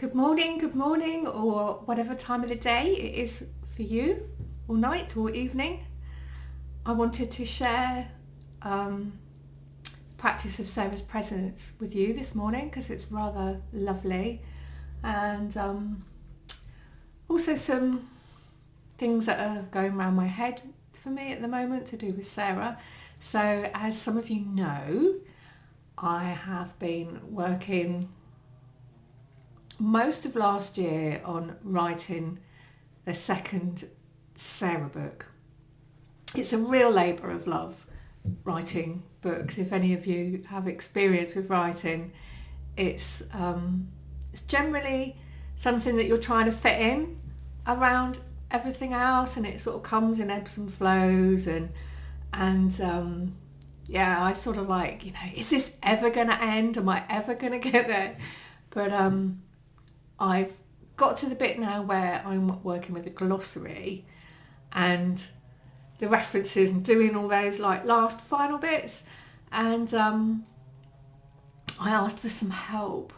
Good morning, or whatever time of the day it is for you, or night or evening. I wanted to share practice of Sarah's presence with you this morning because it's rather lovely, and also some things that are going around my head for me at the moment to do with Sarah. So as some of you know, I have been working most of last year on writing the second Sarah book. It's a real labour of love, writing books. If any of you have experience with writing, it's generally something that you're trying to fit in around everything else, and it sort of comes in ebbs and flows, and I sort of like, is this ever going to end? Am I ever going to get there? But I've got to the bit now where I'm working with a glossary and the references and doing all those like last final bits, and I asked for some help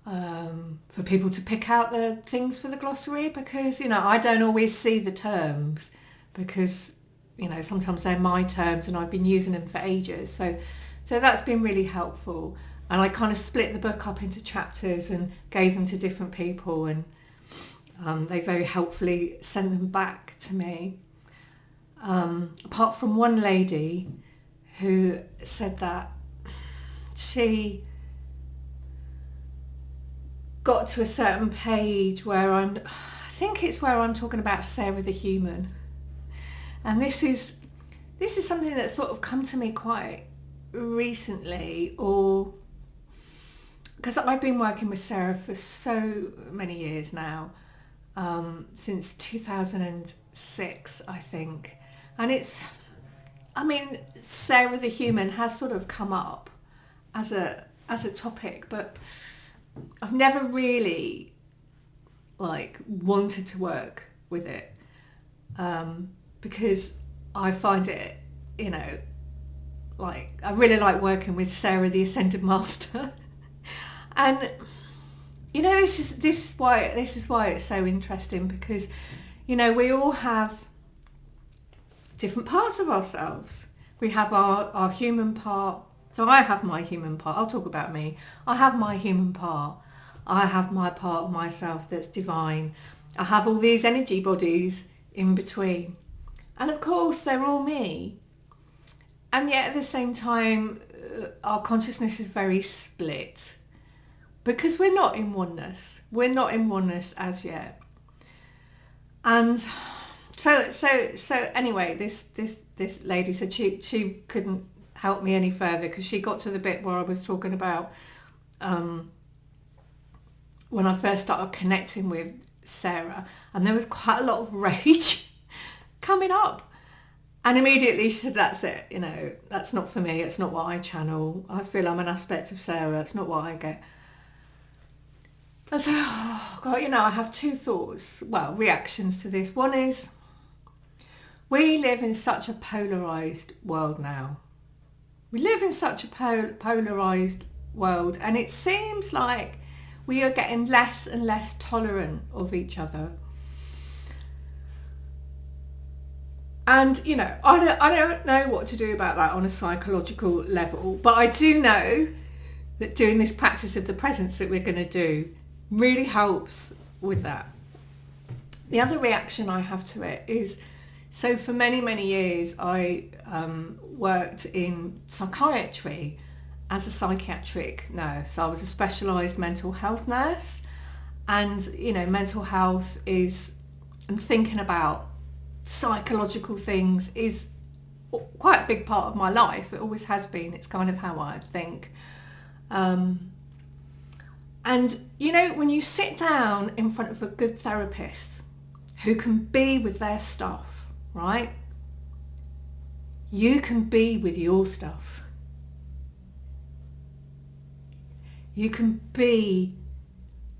for people to pick out the things for the glossary, because I don't always see the terms, because sometimes they're my terms and I've been using them for ages, so that's been really helpful. And I kind of split the book up into chapters and gave them to different people, and they very helpfully sent them back to me. Apart from one lady who said that she got to a certain page where I think it's where I'm talking about Sarah the human. And this is something that's sort of come to me quite recently, or because I've been working with Sarah for so many years now, since 2006, I think. And Sarah the human has sort of come up as a topic, but I've never really wanted to work with it, because I find it, I really like working with Sarah the Ascended Master. And this is why it's so interesting, because we all have different parts of ourselves. We have our human part. So I have my human part. I'll talk about me. I have my human part. I have my part of myself that's divine. I have all these energy bodies in between, and of course they're all me. And yet at the same time, our consciousness is very split, because we're not in oneness. We're not in oneness as yet. And so anyway, this lady said she couldn't help me any further, because she got to the bit where I was talking about when I first started connecting with Sarah, and there was quite a lot of rage coming up. And immediately she said, that's it, that's not for me. It's not what I channel. I feel I'm an aspect of Sarah. It's not what I get. And so, I have two thoughts, reactions to this. One is, we live in such a polarised world now. We live in such a polarised world, and it seems like we are getting less and less tolerant of each other. And, I don't know what to do about that on a psychological level, but I do know that doing this practice of the presence that we're going to do really helps with that. The other reaction I have to it is, so for many, many years I worked in psychiatry as a psychiatric nurse. I was a specialised mental health nurse, and mental health is, and thinking about psychological things is quite a big part of my life. It always has been. It's kind of how I think. And when you sit down in front of a good therapist who can be with their stuff, right? You can be with your stuff. You can be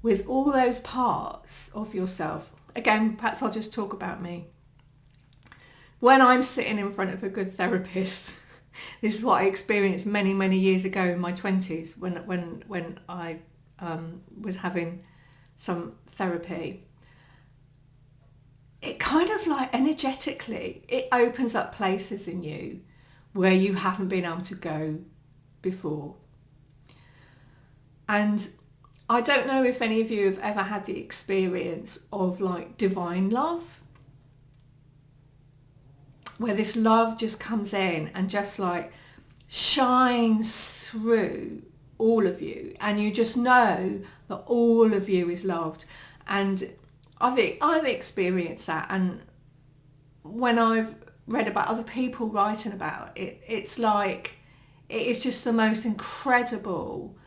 with all those parts of yourself. Again, perhaps I'll just talk about me. When I'm sitting in front of a good therapist, this is what I experienced many, many years ago in my 20s when I was having some therapy, it kind of like energetically, it opens up places in you where you haven't been able to go before. And I don't know if any of you have ever had the experience of like divine love, where this love just comes in and just like shines through all of you, and you just know that all of you is loved. And I've experienced that, and when I've read about other people writing about it, it's like it is just the most incredible,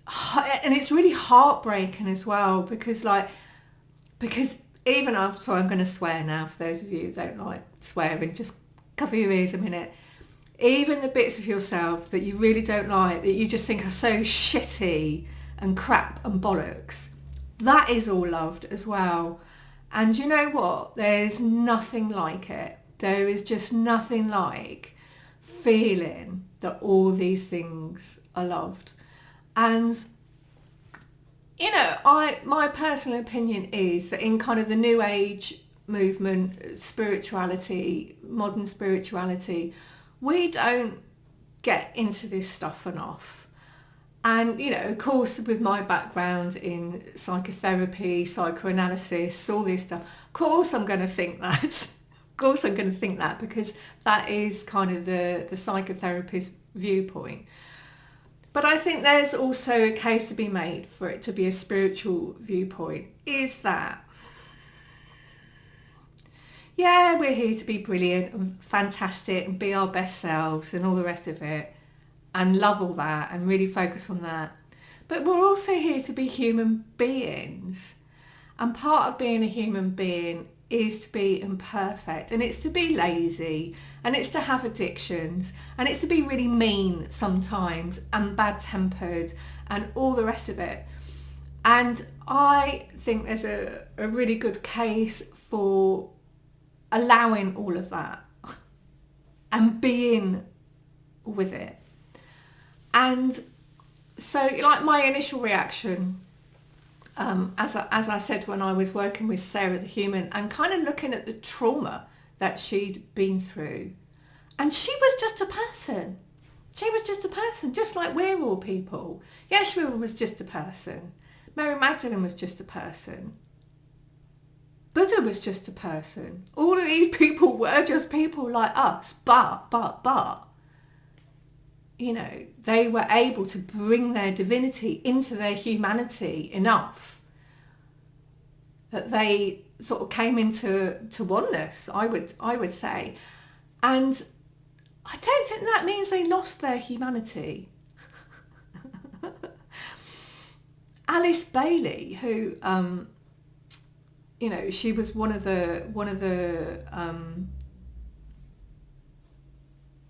and it's really heartbreaking as well, because even I'm going to swear now, for those of you who don't like swearing, just cover your ears a minute. Even the bits of yourself that you really don't like, that you just think are so shitty and crap and bollocks, that is all loved as well. And you know what? There's nothing like it. There is just nothing like feeling that all these things are loved. And you know, my personal opinion is that in kind of the New Age movement, spirituality, modern spirituality, we don't get into this stuff enough. And, you know, of course, with my background in psychotherapy, psychoanalysis, all this stuff, of course I'm going to think that. Of course I'm going to think that, because that is kind of the psychotherapist viewpoint. But I think there's also a case to be made for it to be a spiritual viewpoint, is that, yeah, we're here to be brilliant and fantastic and be our best selves and all the rest of it, and love all that and really focus on that. But we're also here to be human beings. And part of being a human being is to be imperfect, and it's to be lazy, and it's to have addictions, and it's to be really mean sometimes and bad-tempered and all the rest of it. And I think there's a really good case for allowing all of that and being with it. And so, like, my initial reaction, as I said, when I was working with Sarah the human and kind of looking at the trauma that she'd been through, and she was just a person. She was just a person, just like we're all people. Yeshua was just a person. Mary Magdalene was just a person. Buddha was just a person. All of these people were just people like us, but, you know, they were able to bring their divinity into their humanity enough that they sort of came into oneness, I would say. And I don't think that means they lost their humanity. Alice Bailey, who, you know, she was one of the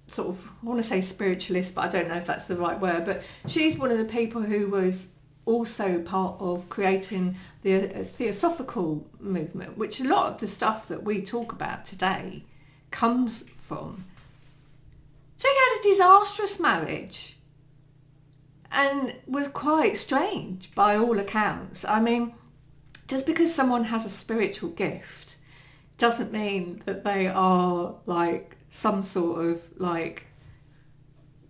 sort of, I want to say spiritualists, but I don't know if that's the right word, but she's one of the people who was also part of creating the theosophical movement, which a lot of the stuff that we talk about today comes from. She had a disastrous marriage and was quite strange by all accounts. I mean, just because someone has a spiritual gift doesn't mean that they are like some sort of like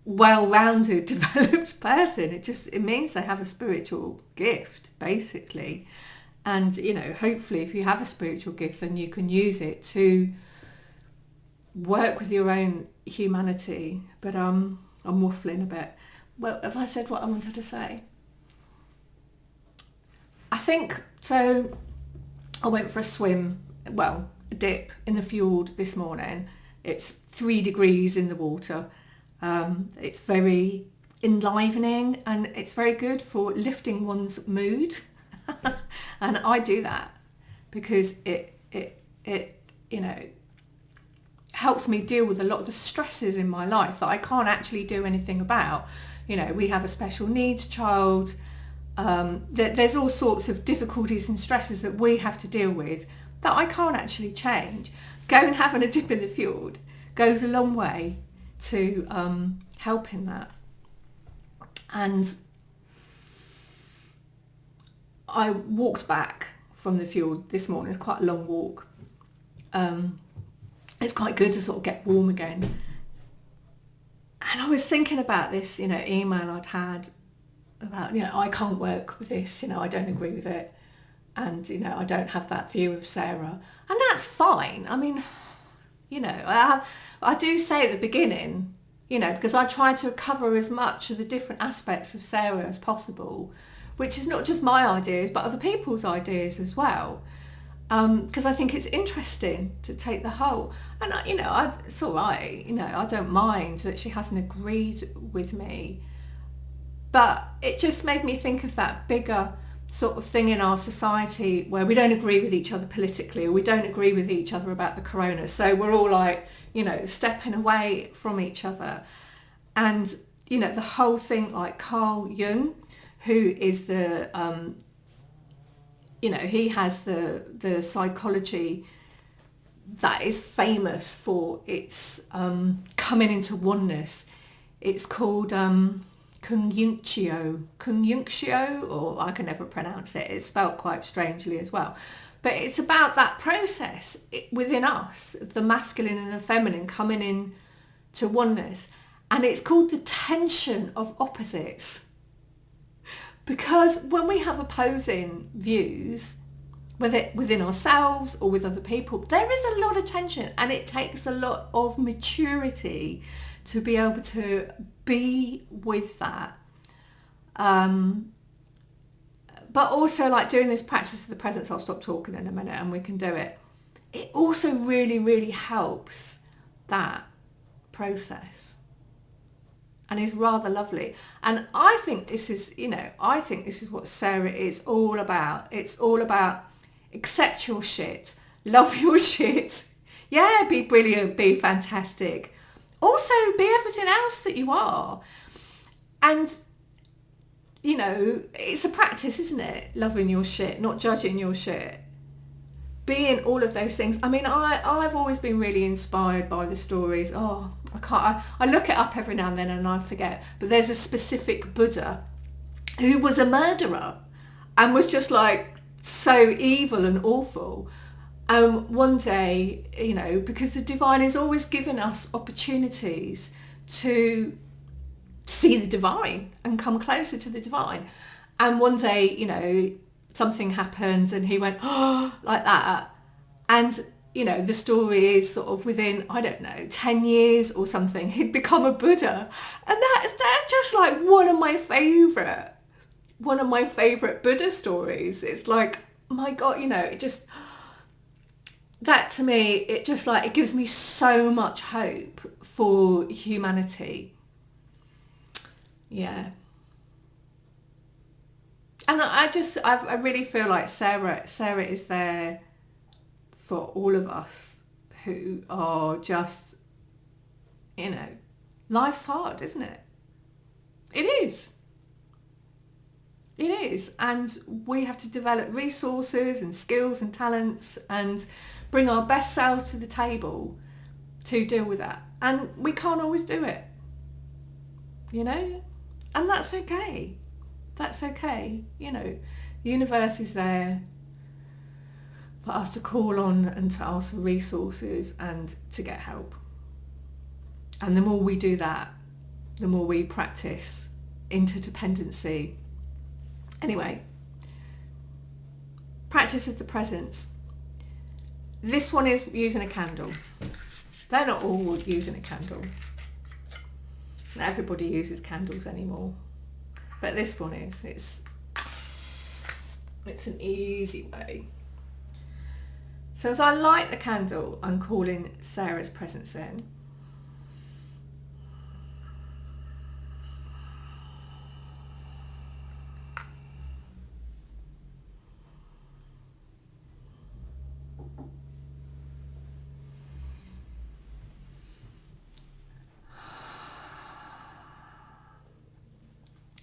well-rounded, developed person. It means they have a spiritual gift, basically. And, you know, hopefully if you have a spiritual gift, then you can use it to work with your own humanity. But I'm waffling a bit. Well, have I said what I wanted to say? I think, so I went for a swim, well, a dip in the fjord this morning. It's 3 degrees in the water. It's very enlivening and it's very good for lifting one's mood. And I do that because it you know, helps me deal with a lot of the stresses in my life that I can't actually do anything about. You know, we have a special needs child. There's all sorts of difficulties and stresses that we have to deal with that I can't actually change. Going having a dip in the fjord goes a long way to helping that. And I walked back from the fuel this morning. It's quite a long walk. It's quite good to sort of get warm again. And I was thinking about this, email I'd had about, I can't work with this, I don't agree with it. And, I don't have that view of Sarah. And that's fine. I mean, I do say at the beginning, because I try to cover as much of the different aspects of Sarah as possible, which is not just my ideas, but other people's ideas as well. Because I think it's interesting to take the whole. And, it's all right, I don't mind that she hasn't agreed with me. But it just made me think of that bigger sort of thing in our society where we don't agree with each other politically, or we don't agree with each other about the corona. So we're all like, stepping away from each other. And, the whole thing, like Carl Jung, who is the, he has the psychology that is famous for its coming into oneness. It's called conjunctio, or I can never pronounce it. It's spelled quite strangely as well. But it's about that process within us, the masculine and the feminine coming in to oneness. And it's called the tension of opposites. Because when we have opposing views, whether within ourselves or with other people, there is a lot of tension, and it takes a lot of maturity to be able to be with that. But also, like, doing this practice of the presence, I'll stop talking in a minute and we can do it. It also really, really helps that process, and is rather lovely. And I think this is, what Sarah is all about. It's all about accept your shit, love your shit. Yeah, be brilliant, be fantastic. Also, be everything else that you are. And, it's a practice, isn't it? Loving your shit, not judging your shit. Being all of those things. I mean, I've always been really inspired by the stories. I look it up every now and then and I forget. But there's a specific Buddha who was a murderer and was just like so evil and awful. One day, because the divine is always giving us opportunities to see the divine and come closer to the divine. And one day, something happened and he went, oh, like that. And, the story is sort of within, 10 years or something, he'd become a Buddha. And that's just like one of my favourite Buddha stories. It's like, my God, it just... That to me, it just like, it gives me so much hope for humanity. Yeah. And I really feel like Sarah is there for all of us who are just, life's hard, isn't it? It is. It is. And we have to develop resources and skills and talents and bring our best selves to the table to deal with that. And we can't always do it, and that's okay. That's okay. The universe is there for us to call on and to ask for resources and to get help. And the more we do that, the more we practice interdependency. Anyway, practice of the presence. This one is using a candle. They're not all using a candle. Not everybody uses candles anymore. But this one is. It's an easy way. So as I light the candle, I'm calling Sarah's presence in.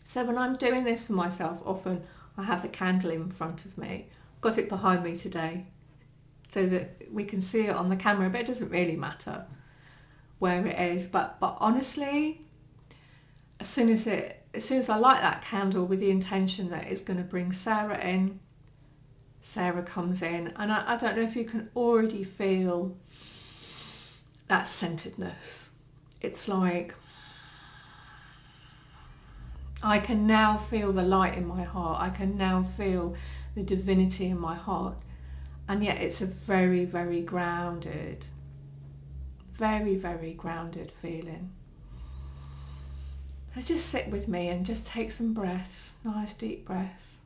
So when I'm doing this for myself, often I have the candle in front of me. I've got it behind me today so that we can see it on the camera, but it doesn't really matter where it is. But honestly, as soon as it as soon as I light that candle with the intention that it's going to bring Sarah in, Sarah comes in, and I don't know if you can already feel that centeredness. It's like I can now feel the light in my heart. I can now feel the divinity in my heart. And yet it's a very, very grounded feeling. So just sit with me and just take some breaths, nice deep breaths.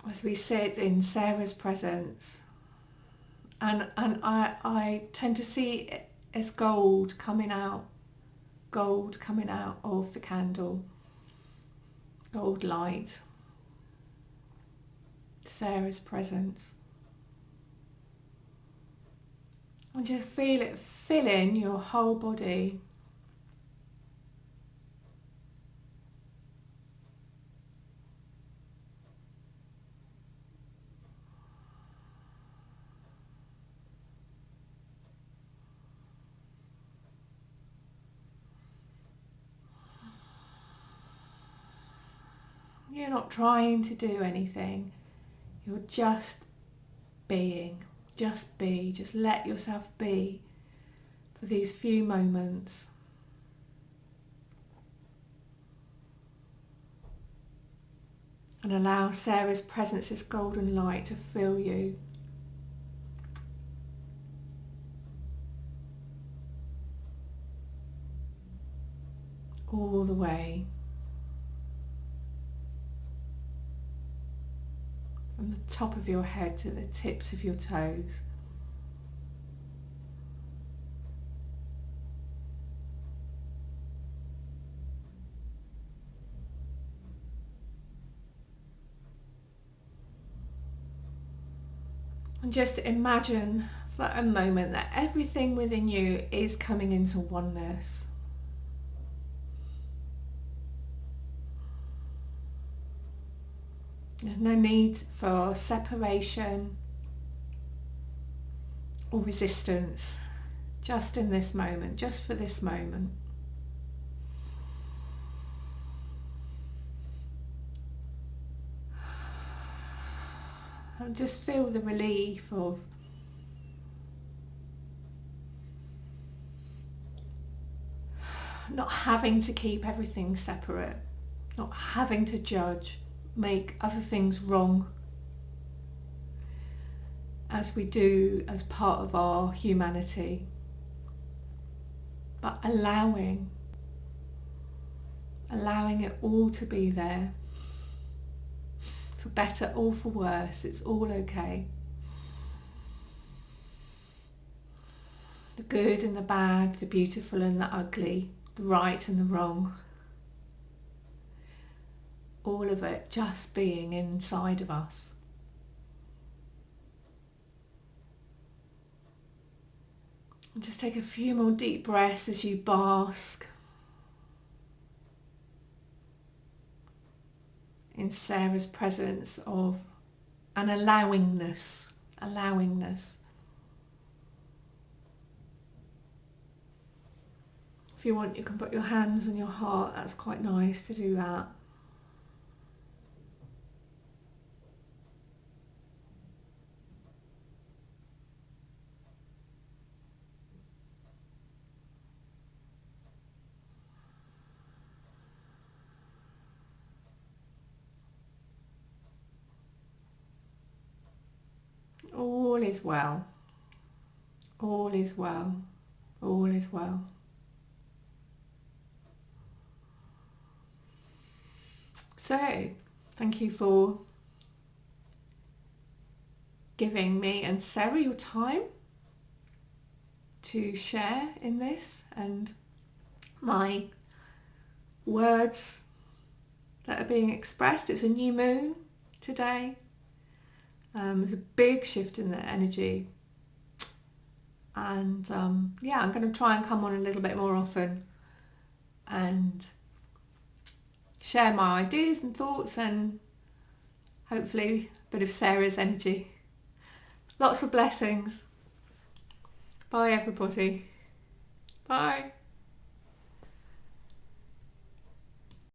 As we sit in Sarah's presence, and I tend to see it as gold coming out of the candle, gold light, Sarah's presence. And just feel it filling your whole body. You're not trying to do anything. You're just being. Just be. Just let yourself be for these few moments. And allow Sarah's presence, this golden light, to fill you. All the way. From the top of your head to the tips of your toes. And just imagine for a moment that everything within you is coming into oneness. There's no need for separation or resistance, just in this moment, just for this moment. And just feel the relief of not having to keep everything separate, not having to judge, make other things wrong, as we do as part of our humanity, but allowing it all to be there, for better or for worse. It's all okay. The good and the bad, the beautiful and the ugly, the right and the wrong. All of it just being inside of us. And just take a few more deep breaths as you bask in Sarah's presence of an allowingness. If you want, you can put your hands on your heart. That's quite nice to do that. All is well. All is well. All is well. So, thank you for giving me and Sarah your time to share in this, and my words that are being expressed. It's a new moon today. There's a big shift in the energy, and I'm going to try and come on a little bit more often and share my ideas and thoughts, and hopefully a bit of Sarah's energy. Lots of blessings. Bye everybody. Bye.